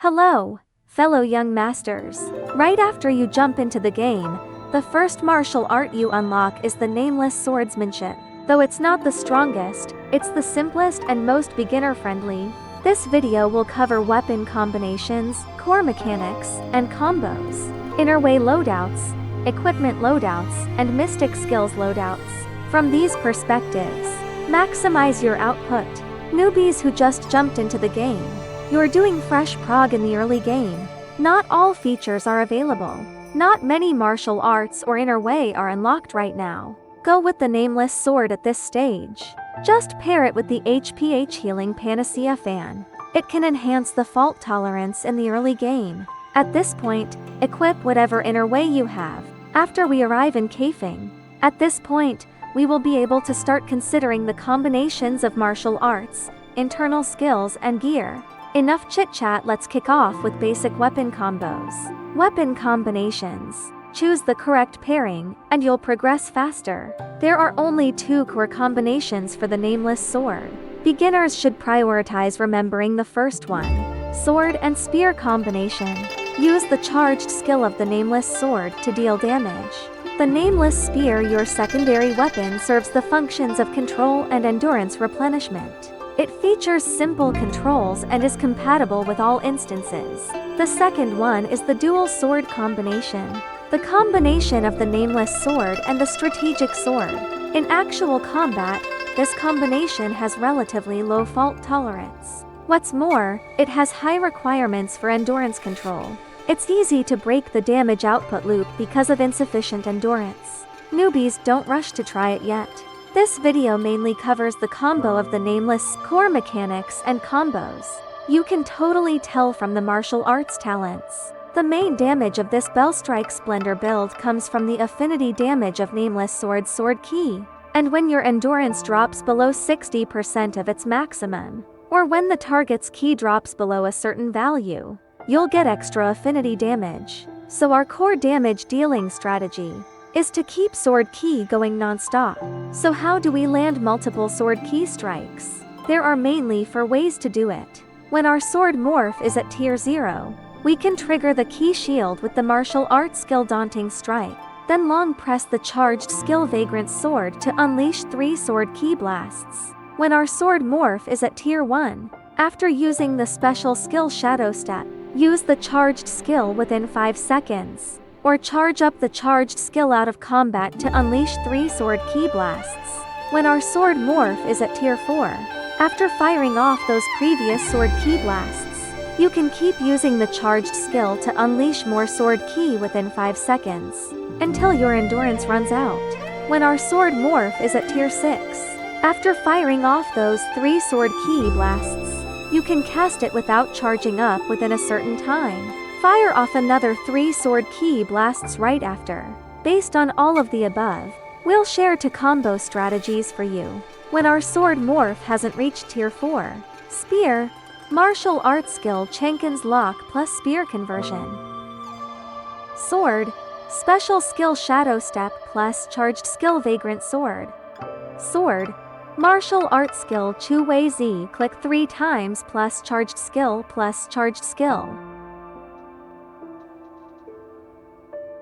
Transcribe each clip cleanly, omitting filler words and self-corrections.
Hello, fellow young masters. Right after you jump into the game, the first martial art you unlock is the Nameless swordsmanship. Though it's not the strongest, it's the simplest and most beginner-friendly. This video will cover weapon combinations, core mechanics, and combos, inner way loadouts, equipment loadouts, and mystic skills loadouts. From these perspectives, maximize your output. Newbies who just jumped into the game, you're doing fresh prog in the early game. Not all features are available. Not many martial arts or inner way are unlocked right now. Go with the Nameless sword at this stage. Just pair it with the HPH Healing Panacea fan. It can enhance the fault tolerance in the early game. At this point, equip whatever inner way you have. After we arrive in Kafing, at this point, we will be able to start considering the combinations of martial arts, internal skills, and gear. Enough chit-chat, let's kick off with basic weapon combos. Weapon combinations. Choose the correct pairing, and you'll progress faster. There are only 2 core combinations for the Nameless sword. Beginners should prioritize remembering the first one. Sword and spear combination. Use the charged skill of the Nameless sword to deal damage. The Nameless spear, your secondary weapon, serves the functions of control and endurance replenishment. It features simple controls and is compatible with all instances. The second one is the dual sword combination. The combination of the Nameless sword and the strategic sword. In actual combat, this combination has relatively low fault tolerance. What's more, it has high requirements for endurance control. It's easy to break the damage output loop because of insufficient endurance. Newbies, don't rush to try it yet. This video mainly covers the combo of the Nameless core mechanics and combos. You can totally tell from the martial arts talents. The main damage of this Bellstrike Splendor build comes from the affinity damage of Nameless sword ki. And when your endurance drops below 60% of its maximum, or when the target's ki drops below a certain value, you'll get extra affinity damage. So our core damage dealing strategy is to keep sword ki going non-stop. So how do we land multiple sword ki strikes? There are mainly 4 ways to do it. When our sword morph is at tier 0, we can trigger the ki shield with the martial arts skill Daunting Strike. Then long press the charged skill Vagrant Sword to unleash 3 sword ki blasts. When our sword morph is at tier 1, after using the special skill Shadow Step, use the charged skill within 5 seconds. Or charge up the charged skill out of combat to unleash 3 sword ki blasts. When our sword morph is at tier 4, after firing off those previous sword ki blasts, you can keep using the charged skill to unleash more sword ki within 5 seconds, until your endurance runs out. When our sword morph is at tier 6, after firing off those 3 sword ki blasts, you can cast it without charging up within a certain time. Fire off another 3 sword ki blasts right after. Based on all of the above, we'll share 2 combo strategies for you. When our sword morph hasn't reached tier 4, spear, martial arts skill Chankin's Lock plus spear conversion. Sword, special skill Shadow Step plus charged skill Vagrant Sword. Sword, martial arts skill Chu Wei Z click 3 times plus charged skill plus charged skill.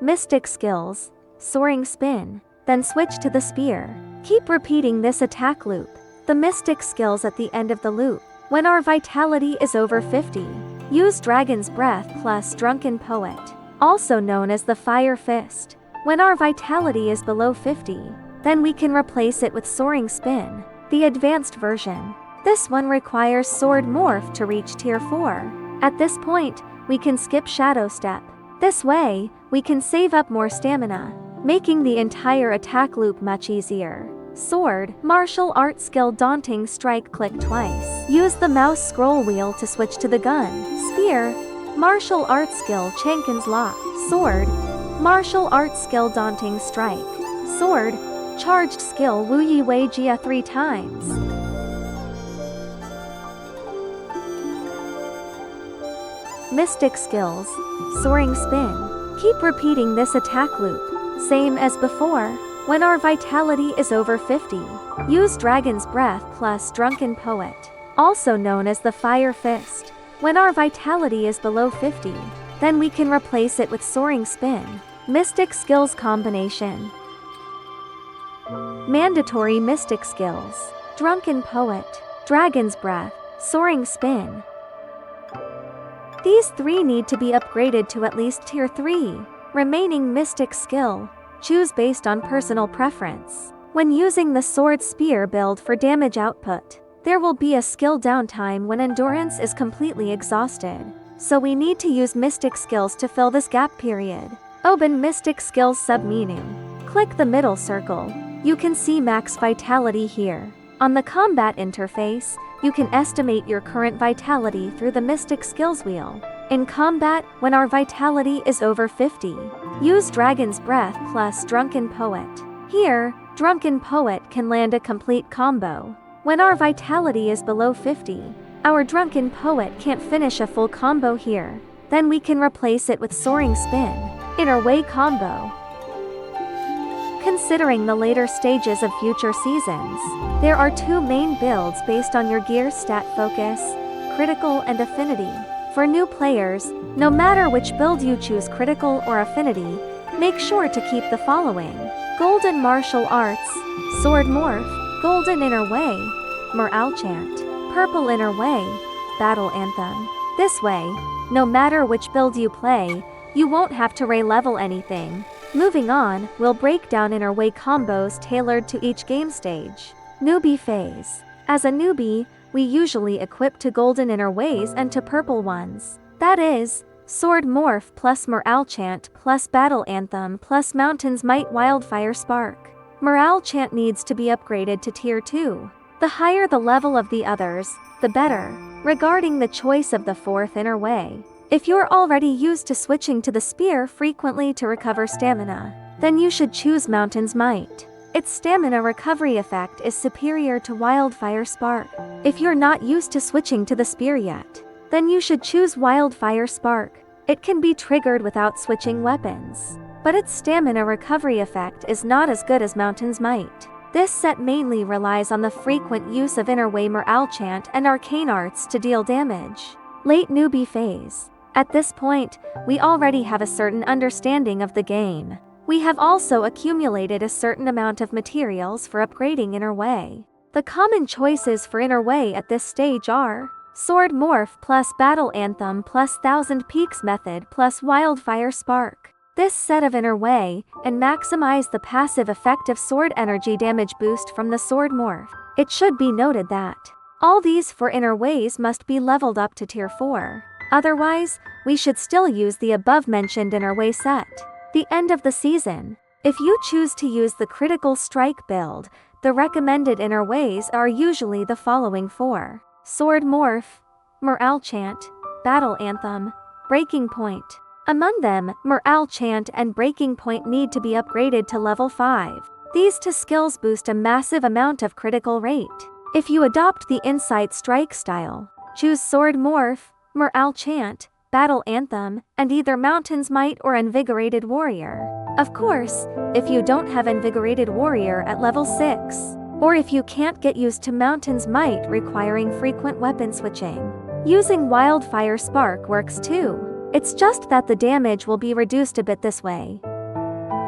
Mystic skills, Soaring Spin, then switch to the spear. Keep repeating this attack loop. The mystic skills at the end of the loop. When our vitality is over 50, use Dragon's Breath plus Drunken Poet, also known as the Fire Fist. When our vitality is below 50, then we can replace it with Soaring Spin, the advanced version. This one requires sword morph to reach tier 4. At this point, we can skip Shadow Step. This way, we can save up more stamina, making the entire attack loop much easier. Sword, martial arts skill Daunting Strike click twice. Use the mouse scroll wheel to switch to the gun. Spear, martial arts skill Chankin's Lock. Sword, martial arts skill Daunting Strike. Sword, charged skill Wu Yi Wei Jia 3 times. Mystic skills, Soaring Spin. Keep repeating this attack loop, same as before. When our vitality is over 50, use Dragon's Breath plus Drunken Poet, also known as the Fire Fist. When our vitality is below 50, then we can replace it with Soaring Spin. Mystic Skills Combination. Mandatory Mystic Skills: Drunken Poet, Dragon's Breath, Soaring Spin. These 3 need to be upgraded to at least Tier 3. Remaining Mystic Skill: choose based on personal preference. When using the Sword Spear build for damage output, there will be a skill downtime when endurance is completely exhausted. So we need to use Mystic Skills to fill this gap period. Open Mystic Skills submenu. Click the middle circle. You can see max vitality here. On the combat interface, you can estimate your current vitality through the Mystic Skills wheel. In combat, when our vitality is over 50, use Dragon's Breath plus Drunken Poet. Here, Drunken Poet can land a complete combo. When our vitality is below 50, our Drunken Poet can't finish a full combo here. Then we can replace it with Soaring Spin, Inner Way combo. Considering the later stages of future seasons, there are 2 main builds based on your gear stat focus, critical and affinity. For new players, no matter which build you choose, critical or affinity, make sure to keep the following: Golden Martial Arts, Sword Morph, Golden Inner Way, Morale Chant, Purple Inner Way, Battle Anthem. This way, no matter which build you play, you won't have to re-level anything. Moving on, we'll break down Inner Way combos tailored to each game stage. Newbie Phase. As a newbie, we usually equip to Golden Inner Ways and to Purple ones. That is, Sword Morph plus Morale Chant plus Battle Anthem plus Mountain's Might Wildfire Spark. Morale Chant needs to be upgraded to Tier 2. The higher the level of the others, the better. Regarding the choice of the 4th Inner Way, if you're already used to switching to the spear frequently to recover stamina, then you should choose Mountain's Might. Its stamina recovery effect is superior to Wildfire Spark. If you're not used to switching to the spear yet, then you should choose Wildfire Spark. It can be triggered without switching weapons, but its stamina recovery effect is not as good as Mountain's Might. This set mainly relies on the frequent use of Inner Way Morale Chant and Arcane Arts to deal damage. Late Newbie Phase. At this point, we already have a certain understanding of the game. We have also accumulated a certain amount of materials for upgrading Inner Way. The common choices for Inner Way at this stage are Sword Morph plus Battle Anthem plus Thousand Peaks method plus Wildfire Spark. This set of Inner Way, and maximize the passive effective sword energy damage boost from the Sword Morph. It should be noted that all these 4 Inner Ways must be leveled up to Tier 4. Otherwise, we should still use the above-mentioned Inner Way set. The end of the season. If you choose to use the Critical Strike build, the recommended Inner Ways are usually the following 4. Sword Morph, Morale Chant, Battle Anthem, Breaking Point. Among them, Morale Chant and Breaking Point need to be upgraded to level 5. These 2 skills boost a massive amount of critical rate. If you adopt the Insight Strike style, choose Sword Morph, Morale Chant, Battle Anthem, and either Mountain's Might or Invigorated Warrior. Of course, if you don't have Invigorated Warrior at level 6, or if you can't get used to Mountain's Might requiring frequent weapon switching, using Wildfire Spark works too. It's just that the damage will be reduced a bit this way.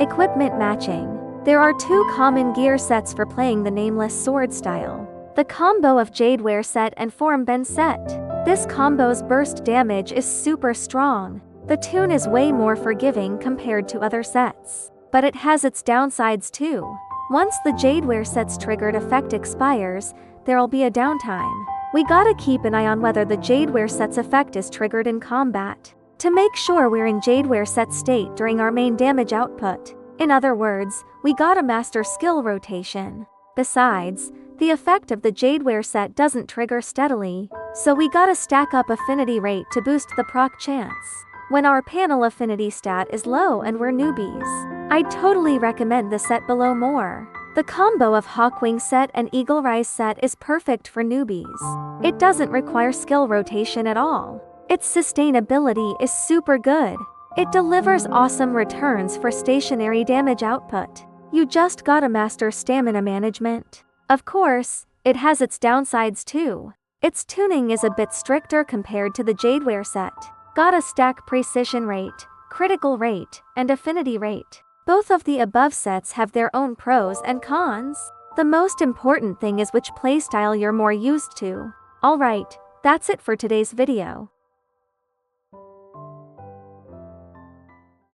Equipment Matching. There are 2 common gear sets for playing the Nameless sword style. The combo of Jadeware set and Formbend set. This combo's burst damage is super strong. The tune is way more forgiving compared to other sets, but it has its downsides too. Once the Jadeware set's triggered effect expires, there'll be a downtime. We gotta keep an eye on whether the Jadeware set's effect is triggered in combat, to make sure we're in Jadeware set state during our main damage output. In other words, we gotta master skill rotation. Besides, the effect of the Jadeware set doesn't trigger steadily, so we gotta stack up affinity rate to boost the proc chance. When our panel affinity stat is low and we're newbies, I'd totally recommend the set below more. The combo of Hawkwing set and Eagle Rise set is perfect for newbies. It doesn't require skill rotation at all. Its sustainability is super good. It delivers awesome returns for stationary damage output. You just gotta master stamina management. Of course, it has its downsides too. Its tuning is a bit stricter compared to the Jadeware set. Gotta stack precision rate, critical rate, and affinity rate. Both of the above sets have their own pros and cons. The most important thing is which playstyle you're more used to. Alright, that's it for today's video.